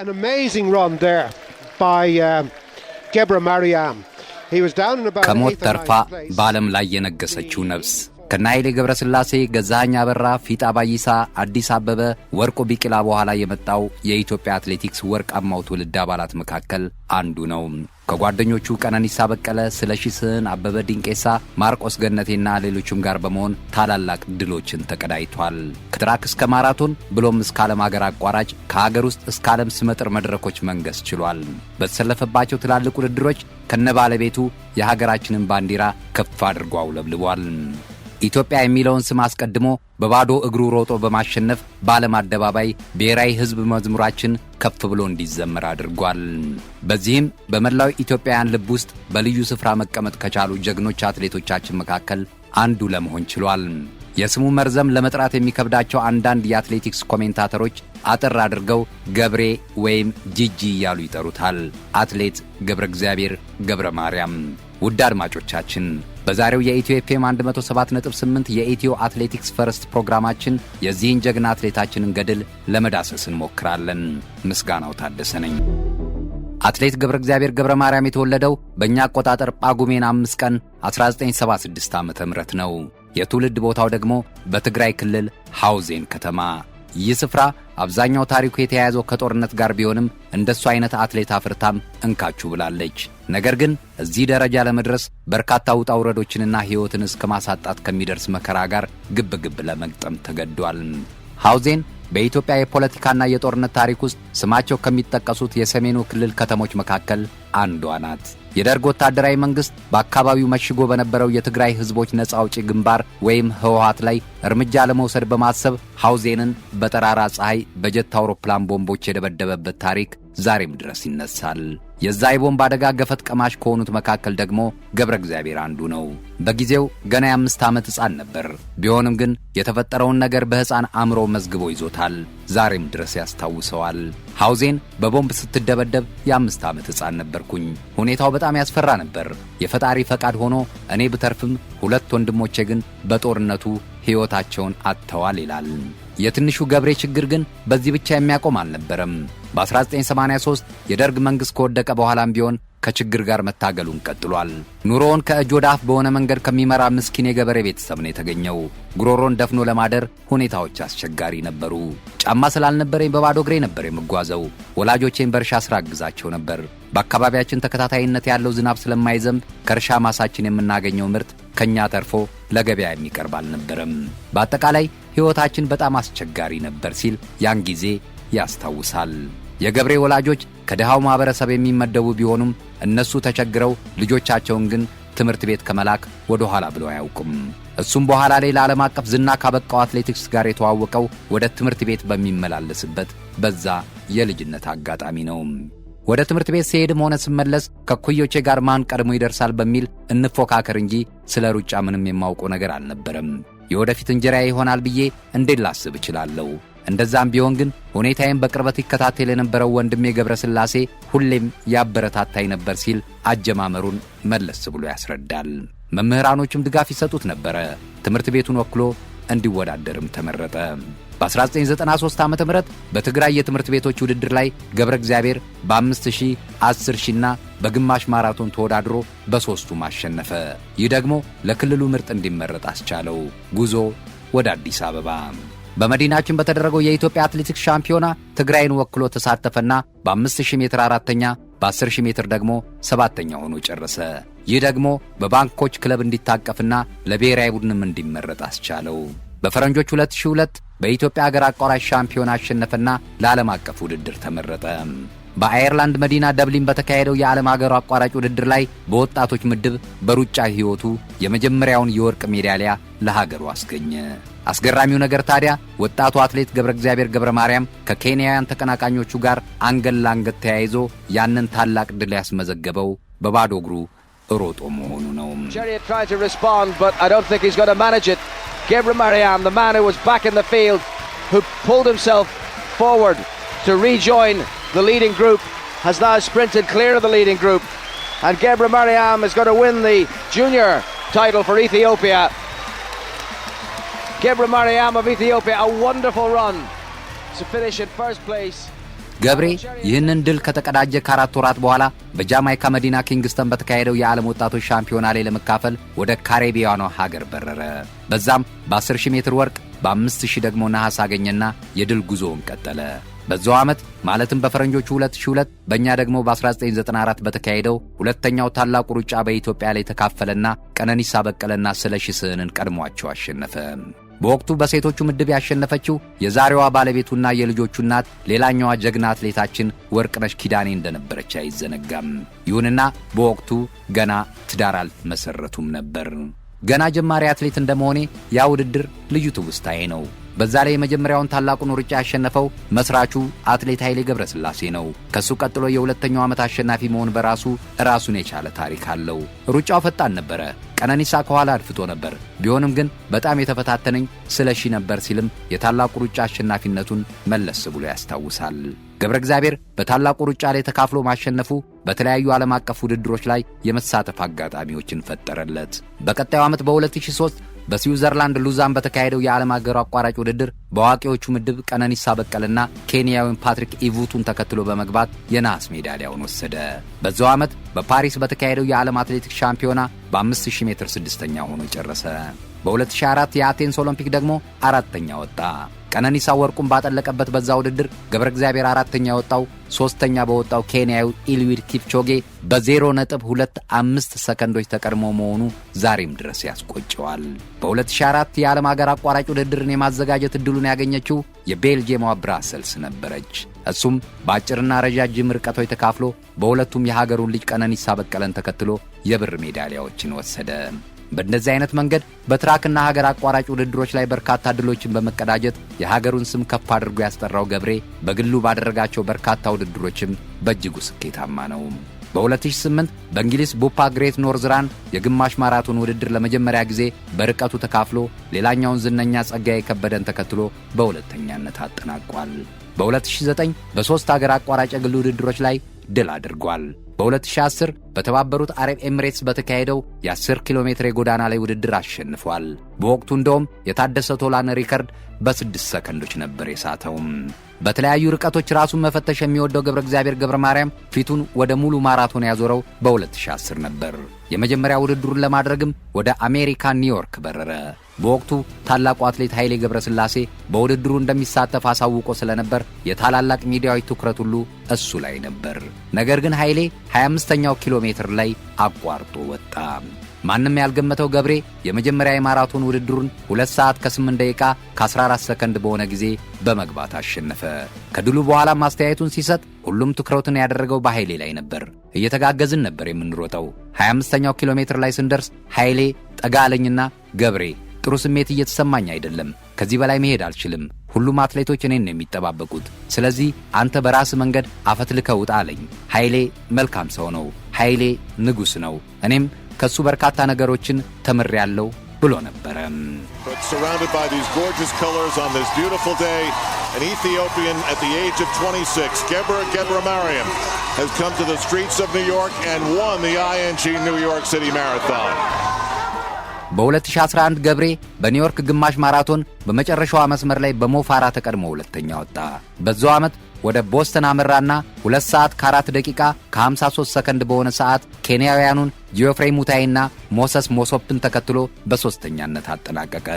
An amazing run there by Gebra Mariam. He was down in about ከሞት ተርፋ በዓለም ላይ የነገሰችው ነፍስ ከናይሌ ገብረስላሴ ገዛኸኝ አበራ ፊጣ ባይሳ አዲስ አበበ ወርቁ ቢቂላ በኋላ የመጣው የኢትዮጵያ አትሌቲክስ ወርቃማው ትውልድ አባላት መካከል አንዱ ነው። ከጓደኞቹ ቀነኒሳ በቀለ፣ ስለሺ ስህን፣ አበበ ዲንቄሳ፣ ማርቆስ ገነቴና ሌሎችም ጋር በመሆን ታላላቅ ድሎችን ተቀዳጅቷል። ከትራክ እስከ ማራቶን ብሎም እስከ ዓለም ሀገር አቋራጭ ከሀገር ውስጥ እስከ ዓለም ስመጥር መድረኮች መንገስ ችሏል። በተሰለፈባቸው ትላልቅ ውድድሮች ከነባለቤቱ የሀገራችንን ባንዲራ ከፍ አድርጎ አውለብልቧል። ኢትዮጵያ የሚለውን ስም አስቀድሞ በባዶ እግሩ ሮጦ በማሸነፍ በዓለም አደባባይ ብሔራዊ ሕዝብ መዝሙራችን ከፍ ብሎ እንዲዘመር አድርጓል። በዚህም በመላው ኢትዮጵያውያን ልብ ውስጥ በልዩ ስፍራ መቀመጥ ከቻሉ ጀግኖች አትሌቶቻችን መካከል አንዱ ለመሆን ችሏል። የስሙ መርዘም ለመጥራት የሚከብዳቸው አንዳንድ የአትሌቲክስ ኮሜንታተሮች አጥር አድርገው ገብሬ ወይም ጂጂ እያሉ ይጠሩታል። አትሌት ገብረ እግዚአብሔር ገብረ ማርያም። ውድ አድማጮቻችን በዛሬው የኢትዮ ኤፍኤም 107.8 የኢትዮ አትሌቲክስ ፈርስት ፕሮግራማችን የዚህን ጀግና አትሌታችንን ገድል ለመዳሰስ እንሞክራለን። ምስጋናው ታደሰ ነኝ። አትሌት ገብረ እግዚአብሔር ገብረ ማርያም የተወለደው በእኛ አቆጣጠር ጳጉሜን 5 ቀን 1976 ዓ.ም ነው። የትውልድ ቦታው ደግሞ በትግራይ ክልል ሐውዜን ከተማ። ይህ ስፍራ አብዛኛው ታሪኩ የተያያዘው ከጦርነት ጋር ቢሆንም እንደሱ አይነት አትሌት አፍርታም እንካችሁ ብላለች። ነገር ግን እዚህ ደረጃ ለመድረስ በርካታ ውጣ ውረዶችንና ሕይወትን እስከ ማሳጣት ከሚደርስ መከራ ጋር ግብ ለመግጠም ተገዷል። ሐውዜን በኢትዮጵያ የፖለቲካና የጦርነት ታሪክ ውስጥ ስማቸው ከሚጠቀሱት የሰሜኑ ክልል ከተሞች መካከል አንዷ ናት። የደርግ ወታደራዊ መንግስት በአካባቢው መሽጎ በነበረው የትግራይ ህዝቦች ነጻ አውጪ ግንባር ወይም ህወሓት ላይ እርምጃ ለመውሰድ በማሰብ ሐውዜንን በጠራራ ፀሐይ በጀት አውሮፕላን ቦምቦች የደበደበበት ታሪክ ዛሬም ድረስ ይነሳል። የዛ የቦምብ አደጋ ገፈት ቀማሽ ከሆኑት መካከል ደግሞ ገብረ እግዚአብሔር አንዱ ነው። በጊዜው ገና የ5 ዓመት ሕፃን ነበር። ቢሆንም ግን የተፈጠረውን ነገር በሕፃን አእምሮ መዝግቦ ይዞታል። ዛሬም ድረስ ያስታውሰዋል። ሐውዜን በቦምብ ስትደበደብ የ5 ዓመት ሕፃን ነበርኩኝ። ሁኔታው በጣም ያስፈራ ነበር። የፈጣሪ ፈቃድ ሆኖ እኔ ብተርፍም 2 ወንድሞቼ ግን በጦርነቱ ሕይወታቸውን አጥተዋል ይላል። የትንሹ ገብሬ ችግር ግን በዚህ ብቻ የሚያቆም አልነበረም። በ1983 የደርግ መንግሥት ከወደቀ በኋላም ቢሆን ከችግር ጋር መታገሉን ቀጥሏል። ኑሮውን ከእጅ ወደ አፍ በሆነ መንገድ ከሚመራ ምስኪን የገበሬ ቤተሰብ ነው የተገኘው። ጉሮሮን ደፍኖ ለማደር ሁኔታዎች አስቸጋሪ ነበሩ። ጫማ ስላልነበረኝ በባዶ እግሬ ነበር የምጓዘው። ወላጆቼን በእርሻ ሥራ አግዛቸው ነበር። በአካባቢያችን ተከታታይነት ያለው ዝናብ ስለማይዘንብ ከእርሻ ማሳችን የምናገኘው ምርት ከኛ ተርፎ ለገበያ የሚቀርብ አልነበረም። በአጠቃላይ ሕይወታችን በጣም አስቸጋሪ ነበር ሲል ያን ጊዜ ያስታውሳል። የገብሬ ወላጆች ከድሃው ማህበረሰብ የሚመደቡ ቢሆኑም እነሱ ተቸግረው ልጆቻቸውን ግን ትምህርት ቤት ከመላክ ወደ ኋላ ብለው አያውቁም። እሱም በኋላ ላይ ለዓለም አቀፍ ዝና ካበቃው አትሌቲክስ ጋር የተዋወቀው ወደ ትምህርት ቤት በሚመላለስበት በዛ የልጅነት አጋጣሚ ነው። ወደ ትምህርት ቤት ሲሄድም ሆነ ስመለስ ከኩዮቼ ጋር ማን ቀድሞ ይደርሳል በሚል እንፎካከር እንጂ ስለ ሩጫ ምንም የማውቀው ነገር አልነበረም። የወደፊት እንጀራዬ ይሆናል ብዬ እንዴት ላስብ እችላለሁ? እንደዛም ቢሆን ግን ሁኔታዬን በቅርበት ይከታተል የነበረው ወንድሜ ገብረ ስላሴ ሁሌም ያበረታታኝ ነበር ሲል አጀማመሩን መለስ ብሎ ያስረዳል። መምህራኖችም ድጋፍ ይሰጡት ነበረ። ትምህርት ቤቱን ወክሎ እንዲወዳደርም ተመረጠ። በ1993 ዓ.ም በትግራይ የትምህርት ቤቶች ውድድር ላይ ገብረ እግዚአብሔር በ5000፣ 10000ና በግማሽ ማራቶን ተወዳድሮ በ3ቱም አሸነፈ። ይህ ደግሞ ለክልሉ ምርጥ እንዲመረጥ አስቻለው። ጉዞ ወደ አዲስ አበባ። በመዲናችን በተደረገው የኢትዮጵያ አትሌቲክስ ሻምፒዮና ትግራይን ወክሎ ተሳተፈና በ5000 ሜትር አራተኛ፣ በ10000 ሜትር ደግሞ 7ኛ ሆኖ ጨረሰ። ይህ ደግሞ በባንኮች ክለብ እንዲታቀፍና ለብሔራዊ ቡድንም እንዲመረጥ አስቻለው። በፈረንጆች 2002 በኢትዮጵያ ሀገር አቋራጭ ሻምፒዮና አሸነፈና ለዓለም አቀፍ ውድድር ተመረጠ። በአየርላንድ መዲና ደብሊን በተካሄደው የዓለም ሀገር አቋራጭ ውድድር ላይ በወጣቶች ምድብ በሩጫ ሕይወቱ የመጀመሪያውን የወርቅ ሜዳሊያ ለሀገሩ አስገኘ። አስገራሚው ነገር ታዲያ ወጣቱ አትሌት ገብረ እግዚአብሔር ገብረ ማርያም ከኬንያውያን ተቀናቃኞቹ ጋር አንገት ለአንገት ተያይዞ ያንን ታላቅ ድል ያስመዘገበው በባዶ እግሩ ሮጦ መሆኑ ነው። Gebra Mariam, the man who was back in the field, who pulled himself forward to rejoin the leading group, has now sprinted clear of the leading group. And Gebra Mariam is going to win the junior title for Ethiopia. Gebra Mariam of Ethiopia, a wonderful run to finish in first place. ገብሬ ይህንን ድል ከተቀዳጀ ከ4 ወራት በኋላ በጃማይካ መዲና ኪንግስተን በተካሄደው የዓለም ወጣቶች ሻምፒዮና ላይ ለመካፈል ወደ ካሪቢያኗ ሀገር በረረ። በዛም በ10,000 ሜትር ወርቅ፣ በ5,000 ደግሞ ነሐስ አገኘና የድል ጉዞውን ቀጠለ። በዛው ዓመት ማለትም በፈረንጆቹ 2002 በእኛ ደግሞ በ1994 በተካሄደው ሁለተኛው ታላቁ ሩጫ በኢትዮጵያ ላይ ተካፈለና ቀነኒሳ በቀለና ስለሺ ስህንን ቀድሟቸው አሸነፈ። በወቅቱ በሴቶቹ ምድብ ያሸነፈችው የዛሬዋ ባለቤቱና የልጆቹ እናት ሌላኛዋ ጀግና አትሌታችን ወርቅነሽ ኪዳኔ እንደነበረች አይዘነጋም። ይሁንና በወቅቱ ገና ትዳር አልመሰረቱም ነበር። ገና ጀማሪ አትሌት እንደመሆኔ ያ ውድድር ልዩ ትውስታዬ ነው። በዛ ላይ የመጀመሪያውን ታላቁን ሩጫ ያሸነፈው መስራቹ አትሌት ኃይሌ ገብረስላሴ ነው። ከሱ ቀጥሎ የሁለተኛው ዓመት አሸናፊ መሆን በራሱ ራሱን የቻለ ታሪክ አለው። ሩጫው ፈጣን ነበረ። ቀነኒሳ ከኋላ አድፍጦ ነበር። ቢሆንም ግን በጣም የተፈታተነኝ ስለሺ ነበር ሲልም የታላቁ ሩጫ አሸናፊነቱን መለስ ብሎ ያስታውሳል። ገብረ እግዚአብሔር በታላቁ ሩጫ ላይ ተካፍሎ ማሸነፉ በተለያዩ ዓለም አቀፍ ውድድሮች ላይ የመሳተፍ አጋጣሚዎችን ፈጠረለት። በቀጣዩ ዓመት በ2003 በስዊዘርላንድ ሉዛን በተካሄደው የዓለም አገር አቋራጭ ውድድር በአዋቂዎቹ ምድብ ቀነኒሳ በቀለና ኬንያዊውን ፓትሪክ ኢቡቱን ተከትሎ በመግባት የነሐስ ሜዳሊያውን ወሰደ። በዛው ዓመት በፓሪስ በተካሄደው የዓለም አትሌቲክስ ሻምፒዮና በ5000 ሜትር ስድስተኛ ሆኖ ጨረሰ። በ2004 የአቴንስ ኦሎምፒክ ደግሞ አራተኛ ወጣ። ቀነኒሳ ወርቁን ባጠለቀበት በዛ ውድድር ገብረ እግዚአብሔር አራተኛ ወጣው። ሶስተኛ በወጣው ኬንያዊ ኢልዊድ ኪፕቾጌ በ0.25 ሰከንዶች ተቀድሞ መሆኑ ዛሬም ድረስ ያስቆጨዋል። በ2004 የዓለም አገር አቋራጭ ውድድርን የማዘጋጀት ዕድሉን ያገኘችው የቤልጂየሟ ብራሰልስ ነበረች። እሱም በአጭርና ረጃጅም ርቀቶች ተካፍሎ በሁለቱም የሀገሩን ልጅ ቀነኒሳ በቀለን ተከትሎ የብር ሜዳሊያዎችን ወሰደ። በእንደዚህ አይነት መንገድ በትራክና ሀገር አቋራጭ ውድድሮች ላይ በርካታ ድሎችን በመቀዳጀት የሀገሩን ስም ከፍ አድርጎ ያስጠራው ገብሬ በግሉ ባደረጋቸው በርካታ ውድድሮችም በእጅጉ ስኬታማ ነው። በ2008 በእንግሊዝ ቡፓ ግሬት ኖርዝራን የግማሽ ማራቶን ውድድር ለመጀመሪያ ጊዜ በርቀቱ ተካፍሎ ሌላኛውን ዝነኛ ጸጋዬ ከበደን ተከትሎ በሁለተኛነት አጠናቋል። በ2009 በ3 ሀገር አቋራጭ የግል ውድድሮች ላይ ድል አድርጓል። በ2010 በተባበሩት አረብ ኤሚሬትስ በተካሄደው የ10 ኪሎ ሜትር የጎዳና ላይ ውድድር አሸንፏል። በወቅቱ እንደውም የታደሰ ቶላን ሪከርድ በ6 ሰከንዶች ነበር የሳተው። በተለያዩ ርቀቶች ራሱን መፈተሽ የሚወደው ገብረ እግዚአብሔር ገብረ ማርያም ፊቱን ወደ ሙሉ ማራቶን ያዞረው በ2010 ነበር። የመጀመሪያ ውድድሩን ለማድረግም ወደ አሜሪካ ኒውዮርክ በረረ። በወቅቱ ታላቁ አትሌት ኃይሌ ገብረስላሴ በውድድሩ እንደሚሳተፍ አሳውቆ ስለነበር የታላላቅ ሚዲያዎች ትኩረት ሁሉ እሱ ላይ ነበር። ነገር ግን ኃይሌ 25ኛው ኪሎ ሜትር ላይ አቋርጦ ወጣ። ማንም ያልገመተው ገብሬ የመጀመሪያ የማራቶን ውድድሩን 2 ሰዓት ከ8 ደቂቃ ከ14 ሰከንድ በሆነ ጊዜ በመግባት አሸነፈ። ከድሉ በኋላ ማስተያየቱን ሲሰጥ ሁሉም ትኩረቱን ያደረገው በኃይሌ ላይ ነበር። እየተጋገዝን ነበር የምንሮጠው። 25ኛው ኪሎ ሜትር ላይ ስንደርስ ኃይሌ ጠጋለኝና ገብሬ ጥሩ ስሜት እየተሰማኝ አይደለም፣ ከዚህ በላይ መሄድ አልችልም። ሁሉም አትሌቶች እኔን ነው የሚጠባበቁት። ስለዚህ አንተ በራስ መንገድ አፈትልከው ውጣ አለኝ። ኃይሌ መልካም ሰው ነው። ኃይሌ ንጉስ ነው። እኔም ከሱ በርካታ ነገሮችን ተምሬያለሁ ብሎ ነበር። Surrounded by these gorgeous colors on this beautiful day, an Ethiopian at the age of 26, Gebre Mariam, has come to the streets of New York and won the ING New York City Marathon. በ2011 ገብሬ በኒውዮርክ ግማሽ ማራቶን በመጨረሻው መስመር ላይ በሞፋራ ተቀድሞ ሁለተኛ ወጣ። በዛው ዓመት ወደ ቦስተን አመራና 2 ሰዓት ከ4 ደቂቃ ከ53 ሰከንድ በሆነ ሰዓት ኬንያውያኑን ጂኦፍሬይ ሙታይና ሞሰስ ሞሶፕን ተከትሎ በሶስተኛነት አጠናቀቀ።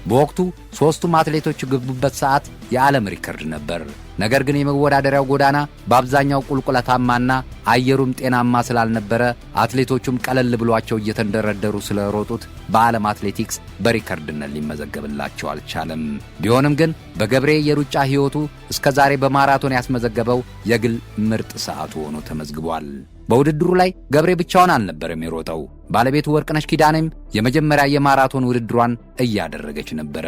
በወቅቱ ሶስቱም አትሌቶች የገቡበት ሰዓት የዓለም ሪከርድ ነበር። ነገር ግን የመወዳደሪያው ጎዳና በአብዛኛው ቁልቁለታማና አየሩም ጤናማ ስላልነበረ አትሌቶቹም ቀለል ብሏቸው እየተንደረደሩ ስለሮጡት በዓለም አትሌቲክስ በሪከርድነት ሊመዘገብላቸው አልቻለም። ቢሆንም ግን በገብሬ የሩጫ ሕይወቱ እስከዛሬ በማራቶን ያስመዘገበው የግል ምርጥ ሰዓቱ ሆኖ ተመዝግቧል። በውድድሩ ላይ ገብሬ ብቻውን አልነበረም የሮጠው። ባለቤቱ ወርቅነሽ ኪዳኔም የመጀመሪያ የማራቶን ውድድሯን እያደረገች ነበር።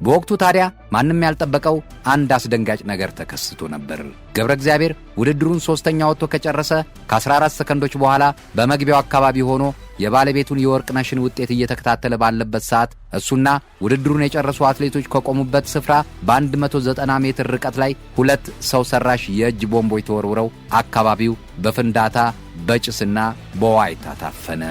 በወቅቱ ታዲያ ማንም ያልጠበቀው አንድ አስደንጋጭ ነገር ተከስቶ ነበር። ገብረ እግዚአብሔር ውድድሩን 3ኛ ወጥቶ ከጨረሰ ከ14 ሰከንዶች በኋላ በመግቢያው አካባቢ ሆኖ የባለቤቱን የወርቅነሽን ውጤት እየተከታተለ ባለበት ሰዓት እሱና ውድድሩን የጨረሱ አትሌቶች ከቆሙበት ስፍራ በ190 ሜትር ርቀት ላይ 2 ሰው ሰራሽ የእጅ ቦምቦች ተወርውረው አካባቢው በፍንዳታ በጭስና በዋይታ ታፈነ።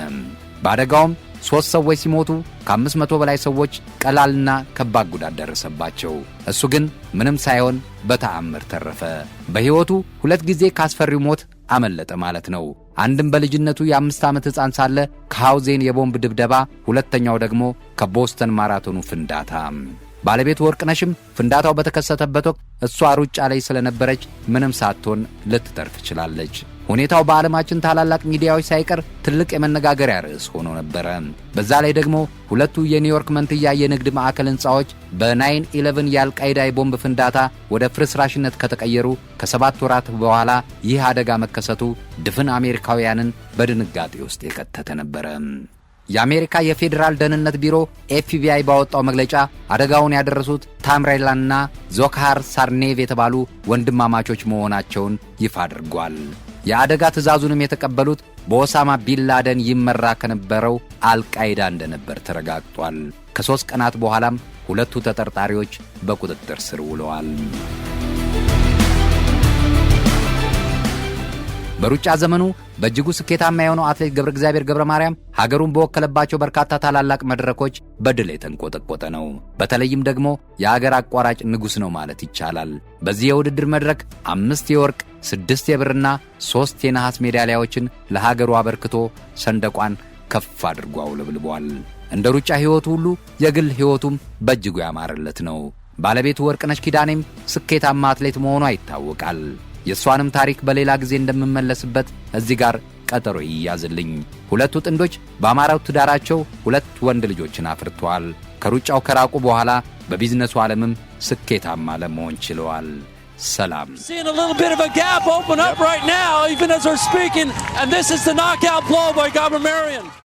በአደጋውም 3 ሰዎች ሲሞቱ ከ500 በላይ ሰዎች ቀላልና ከባድ ጉዳት ደረሰባቸው። እሱ ግን ምንም ሳይሆን በተአምር ተረፈ። በሕይወቱ 2 ጊዜ ካስፈሪው ሞት አመለጠ ማለት ነው። አንድም በልጅነቱ የ5 ዓመት ሕፃን ሳለ ከሃውዜን የቦምብ ድብደባ፣ ሁለተኛው ደግሞ ከቦስተን ማራቶኑ ፍንዳታ። ባለቤቱ ወርቅነሽም ፍንዳታው በተከሰተበት ወቅት እሷ ሩጫ ላይ ስለነበረች ምንም ሳትሆን ልትተርፍ ችላለች። ሁኔታው በዓለማችን ታላላቅ ሚዲያዎች ሳይቀር ትልቅ የመነጋገሪያ ርዕስ ሆኖ ነበረ። በዛ ላይ ደግሞ ሁለቱ የኒውዮርክ መንትያ የንግድ ማዕከል ሕንፃዎች በ9/11 የአልቃይዳ የቦምብ ፍንዳታ ወደ ፍርስራሽነት ከተቀየሩ ከ7 ወራት በኋላ ይህ አደጋ መከሰቱ ድፍን አሜሪካውያንን በድንጋጤ ውስጥ የከተተ ነበረ። የአሜሪካ የፌዴራል ደህንነት ቢሮ ኤፍቢአይ ባወጣው መግለጫ አደጋውን ያደረሱት ታምሬላና ዞካር ሳርኔቭ የተባሉ ወንድማማቾች መሆናቸውን ይፋ አድርጓል። የአደጋ ትዕዛዙንም የተቀበሉት በኦሳማ ቢንላደን ይመራ ከነበረው አልቃይዳ እንደነበር ተረጋግጧል። ከ3 ቀናት በኋላም ሁለቱ ተጠርጣሪዎች በቁጥጥር ስር ውለዋል። በሩጫ ዘመኑ በእጅጉ ስኬታማ የሆነው አትሌት ገብረ እግዚአብሔር ገብረ ማርያም ሀገሩን በወከለባቸው በርካታ ታላላቅ መድረኮች በድል የተንቆጠቆጠ ነው። በተለይም ደግሞ የሀገር አቋራጭ ንጉሥ ነው ማለት ይቻላል። በዚህ የውድድር መድረክ 5 የወርቅ፣ 6 የብርና 3 የነሐስ ሜዳሊያዎችን ለሀገሩ አበርክቶ ሰንደቋን ከፍ አድርጎ አውለብልቧል። እንደ ሩጫ ሕይወቱ ሁሉ የግል ሕይወቱም በእጅጉ ያማረለት ነው። ባለቤቱ ወርቅነሽ ኪዳኔም ስኬታማ አትሌት መሆኗ ይታወቃል። የእሷንም ታሪክ በሌላ ጊዜ እንደምመለስበት እዚህ ጋር ቀጠሮ ይያዝልኝ። ሁለቱ ጥንዶች በአማራው ትዳራቸው 2 ወንድ ልጆችን አፍርተዋል። ከሩጫው ከራቁ በኋላ በቢዝነሱ ዓለምም ስኬታማ ለመሆን ችለዋል። ሰላም። Seeing a little bit of a gap open up right now, even as we're speaking, and this is the knockout blow by Gabor Marian.